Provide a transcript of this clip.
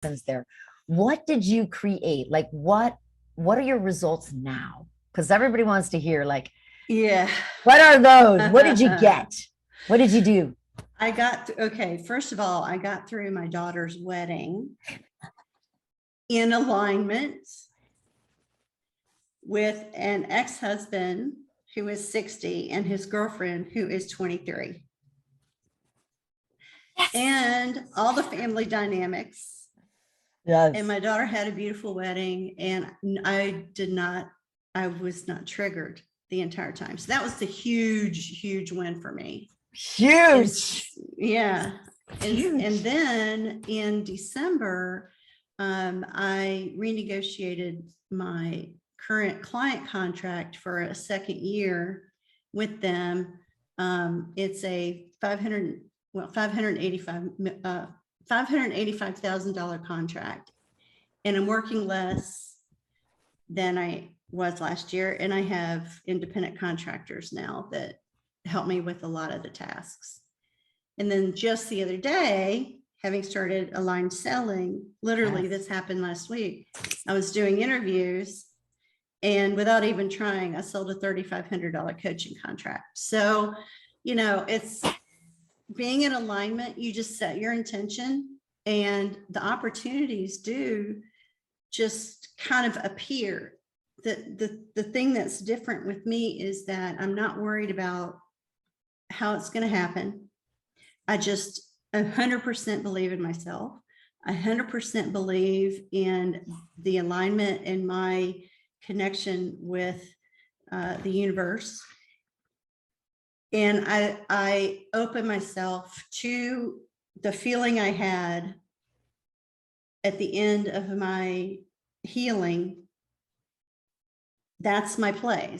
happens there. What did you create? Like what are your results now? Because everybody wants to hear, like, Yeah. what are those? What did you get? What did you do? Okay, first of all, I got through my daughter's wedding in alignment with an ex-husband who is 60 and his girlfriend who is 23. Yes. And all the family dynamics. Yes. And my daughter had a beautiful wedding, and I was not triggered the entire time. So that was the huge win for me. Huge. Yeah. Huge. And then in December, I renegotiated my current client contract for a second year with them. It's a $585,000 contract, and I'm working less than I was last year. And I have independent contractors now that help me with a lot of the tasks. And then just the other day, having started aligned selling, literally this happened last week, I was doing interviews, and without even trying, I sold a $3,500 coaching contract. So, it's being in alignment. You just set your intention, and the opportunities do just kind of appear. The thing that's different with me is that I'm not worried about how it's going to happen. I just 100% believe in myself. 100% believe in the alignment and my connection with the universe. And I open myself to the feeling I had at the end of my healing. That's my place.